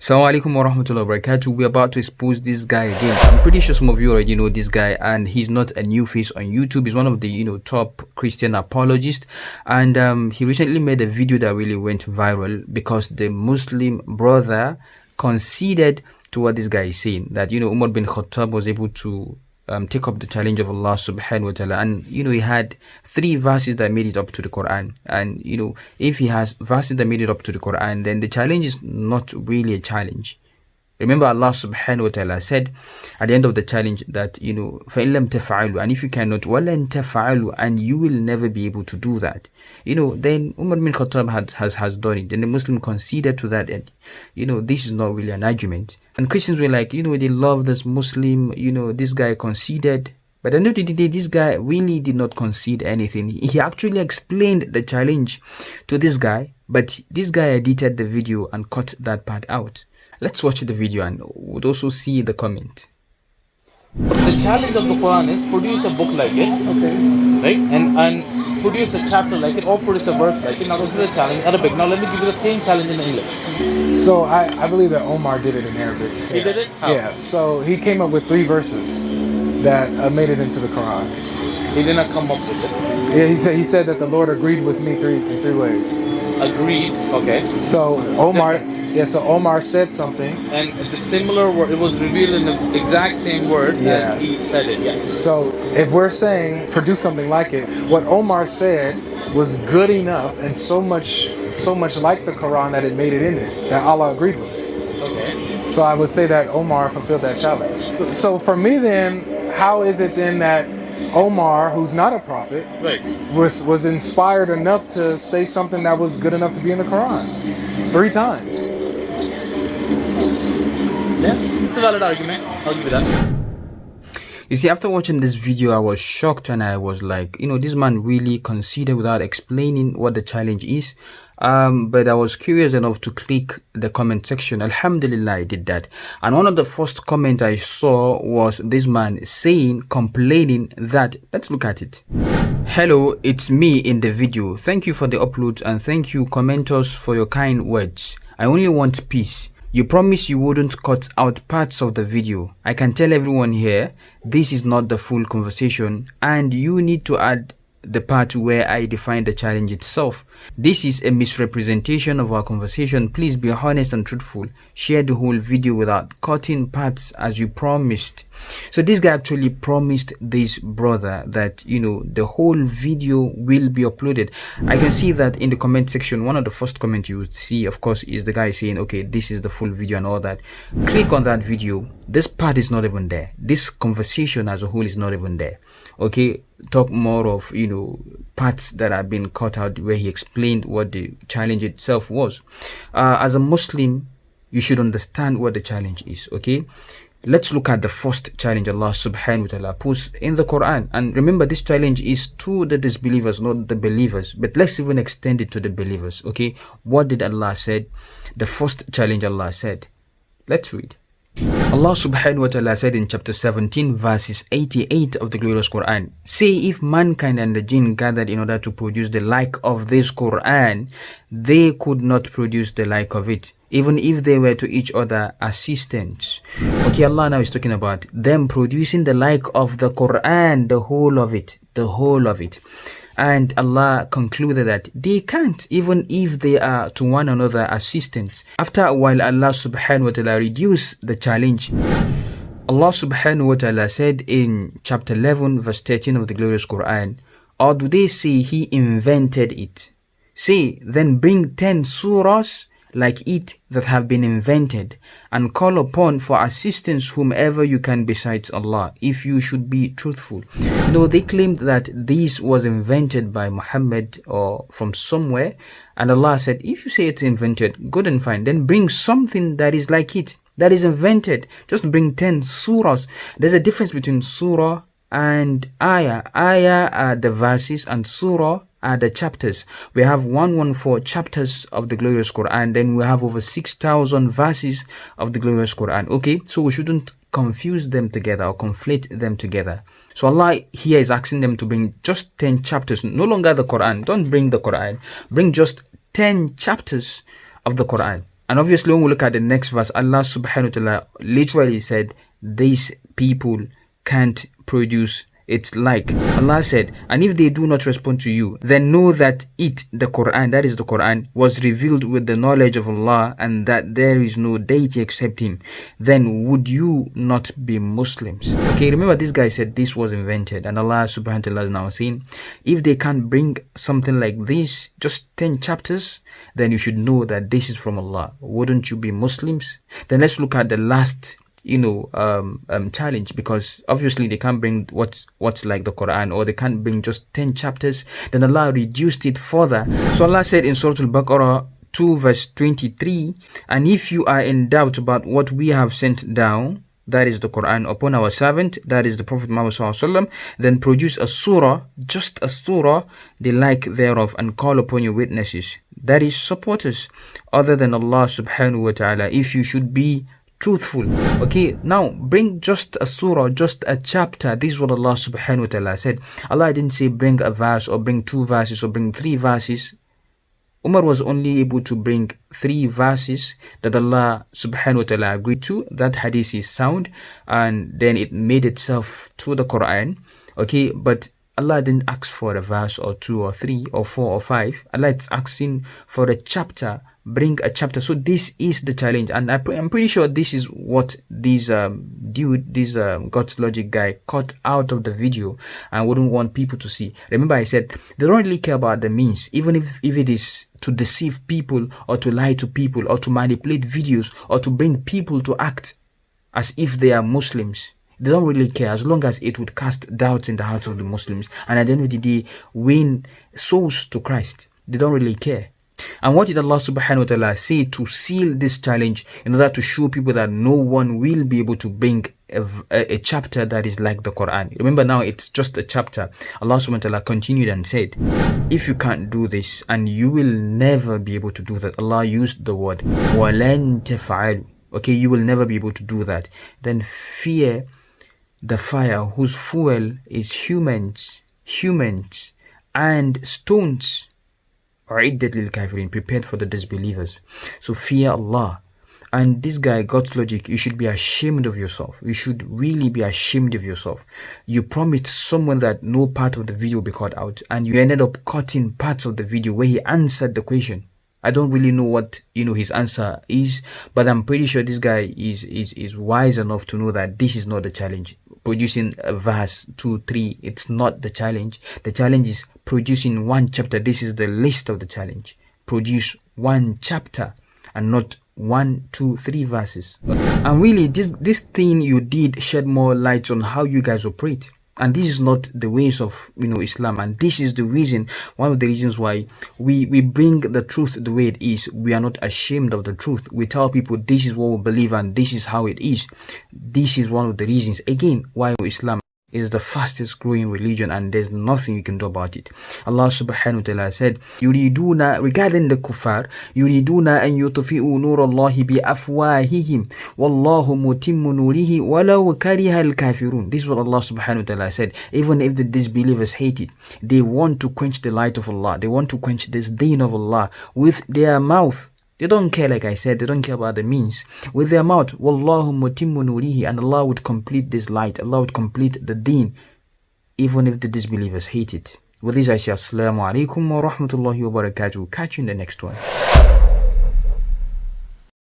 Assalamu alaikum wa rahmatullahi wa barakatuh. We're about to expose this guy again. I'm pretty sure some of you already know this guy, and he's not a new face on YouTube. He's one of the top Christian apologists, and he recently made a video that really went viral because the Muslim brother conceded to what this guy is saying, that Umar bin Khattab was able to take up the challenge of Allah subhanahu wa ta'ala, and he had 3 verses that made it up to the Quran. And if he has verses that made it up to the Quran, then the challenge is not really a challenge. Remember, Allah subhanahu wa ta'ala said at the end of the challenge that فَإِن لَمْ تَفْعَلُوا, and if you cannot, وَلَن تَفْعَلُوا, and you will never be able to do that. Then Umar bin Khattab has done it, and the Muslim conceded to that, and this is not really an argument. And Christians were like, they love this Muslim, this guy conceded. But at the end of the day, this guy really did not concede anything. He actually explained the challenge to this guy, but this guy edited the video and cut that part out. Let's watch the video and we'll also see the comment. The challenge of the Quran is produce a book like it, okay, right? And produce a chapter like it, or produce a verse like it. Now this is a challenge, Arabic. Now let me give you the same challenge in English. So I believe that Omar did it in Arabic. He did it? How? Yeah. So he came up with 3 verses that made it into the Quran. He did not come up with it. Yeah, he said that the Lord agreed with me in three ways. Agreed. Okay. So Omar said something, and the similar word, it was revealed in the exact same words as he said it. Yes. So if we're saying produce something like it, what Omar said was good enough and so much like the Quran that it made it in it, that Allah agreed with it. Okay. So I would say that Omar fulfilled that challenge. So for me then, how is it then that Omar, who's not a prophet, right, was inspired enough to say something that was good enough to be in the Quran 3 times? Yeah, it's a valid argument. I'll give you that. You see, after watching this video, I was shocked, and I was like, this man really conceded without explaining what the challenge is. But I was curious enough to click the comment section. Alhamdulillah, I did that. And one of the first comments I saw was this man complaining that, let's look at it. Hello, it's me in the video. Thank you for the upload, and thank you commenters for your kind words. I only want peace. You promised you wouldn't cut out parts of the video. I can tell everyone here, this is not the full conversation, and you need to add the part where I define the challenge itself. This is a misrepresentation of our conversation. Please be honest and truthful. Share the whole video without cutting parts as you promised. So this guy actually promised this brother that the whole video will be uploaded. I can see that in the comment section. One of the first comments you would see, of course, is the guy saying, okay, this is the full video and all that. Click on that video. This part is not even there. This conversation as a whole is not even there. Okay, talk more of parts that have been cut out where he explained what the challenge itself was. As a Muslim, you should understand what the challenge is. Okay, let's look at the first challenge Allah subhanahu wa ta'ala puts in the Quran. And remember, this challenge is to the disbelievers, not the believers. But let's even extend it to the believers. Okay, what did Allah said? The first challenge Allah said. Let's read. Allah subhanahu wa ta'ala said in chapter 17 verses 88 of the glorious Quran, say, if mankind and the jinn gathered in order to produce the like of this Quran, they could not produce the like of it, even if they were to each other assistants. Okay, Allah now is talking about them producing the like of the Quran, the whole of it. And Allah concluded that they can't, even if they are to one another assistants. After a while, Allah subhanahu wa ta'ala reduced the challenge. Allah subhanahu wa ta'ala said in chapter 11 verse 13 of the glorious Quran, or do they say he invented it? Say, then bring 10 surahs like it that have been invented, and call upon for assistance whomever you can besides Allah, if you should be truthful. They claimed that this was invented by Muhammad or from somewhere, and Allah said, if you say it's invented, good and fine, then bring something that is like it, that is invented. Just bring 10 surahs. There's a difference between surah and ayah. Ayah are the verses, and surah are the chapters. We have 114 chapters of the glorious Quran, then we have over 6,000 verses of the glorious Quran. Okay, so we shouldn't confuse them together or conflate them together. So Allah here is asking them to bring just 10 chapters, no longer the Quran. Don't bring the Quran, bring just 10 chapters of the Quran. And obviously, when we look at the next verse, Allah subhanahu wa ta'ala literally said, these people can't produce its like. Allah said, and if they do not respond to you, then know that it, the Quran, that is the Quran, was revealed with the knowledge of Allah, and that there is no deity except Him. Then would you not be Muslims? Okay, remember this guy said this was invented, and Allah subhanahu wa ta'ala is now saying, if they can't bring something like this, just 10 chapters, then you should know that this is from Allah. Wouldn't you be Muslims? Then let's look at the last challenge, because obviously they can't bring what's like the Quran, or they can't bring just 10 chapters. Then Allah reduced it further. So Allah said in Surah Al-Baqarah 2 verse 23, and if you are in doubt about what we have sent down, that is the Quran, upon our servant, that is the Prophet Muhammad sallallahu alaihi wasallam, then produce a surah, just a surah, the like thereof, and call upon your witnesses, that is supporters, other than Allah subhanahu wa ta'ala, if you should be truthful. Okay, now bring just a surah, just a chapter. This is what Allah subhanahu wa ta'ala said. Allah didn't say bring a verse, or bring 2 verses, or bring 3 verses. Umar was only able to bring 3 verses that Allah subhanahu wa ta'ala agreed to. That hadith is sound, and then it made itself to the Quran. Okay, but Allah didn't ask for a verse or 2 or 3 or 4 or 5. Allah is asking for a chapter. Bring a chapter. So this is the challenge, and I'm pretty sure this is what this GodLogic guy cut out of the video and wouldn't want people to see. Remember, I said they don't really care about the means, even if it is to deceive people, or to lie to people, or to manipulate videos, or to bring people to act as if they are Muslims. They don't really care, as long as it would cast doubts in the hearts of the Muslims, and at the end of the day win souls to Christ. They don't really care. And what did Allah subhanahu wa ta'ala say to seal this challenge, in order to show people that no one will be able to bring a chapter that is like the Quran? Remember, now it's just a chapter. Allah subhanahu wa ta'ala continued and said, if you can't do this, and you will never be able to do that, Allah used the word وَلَن تَفْعَلُوا. Okay, you will never be able to do that. Then fear the fire whose fuel is humans and stones, prepared for the disbelievers. So fear Allah. And this guy, GodLogic, you should be ashamed of yourself. You should really be ashamed of yourself. You promised someone that no part of the video will be cut out, and you ended up cutting parts of the video where he answered the question. I don't really know what his answer is, but I'm pretty sure this guy is wise enough to know that this is not the challenge. Producing a verse 2, 3, it's not the challenge. The challenge is producing 1 chapter. This is the list of the challenge. Produce 1 chapter, and not 1, 2, 3 verses. And really, this thing you did shed more light on how you guys operate. And this is not the ways of Islam, and this is the reason, one of the reasons why we bring the truth the way it is. We are not ashamed of the truth. We tell people this is what we believe, and this is how it is. This is one of the reasons, again, why Islam is the fastest growing religion, and there's nothing you can do about it. Allah subhanahu wa ta'ala said, yuriduna, regarding the kuffar, yuriduna an yutfi'u nurallahi bi afwahihim wallahu mutimmu nurihi walau kariha al-kafirun. This is what Allah subhanahu wa ta'ala said. Even if the disbelievers hate it, they want to quench the light of Allah. They want to quench this deen of Allah with their mouth. They don't care, like I said, they don't care about the means. With their mouth, Wallahu mutimmu nurihi, and Allah would complete this light. Allah would complete the deen, even if the disbelievers hate it. With this I say, Assalamu alaikum wa rahmatullahi wa barakatuh. Catch you in the next one.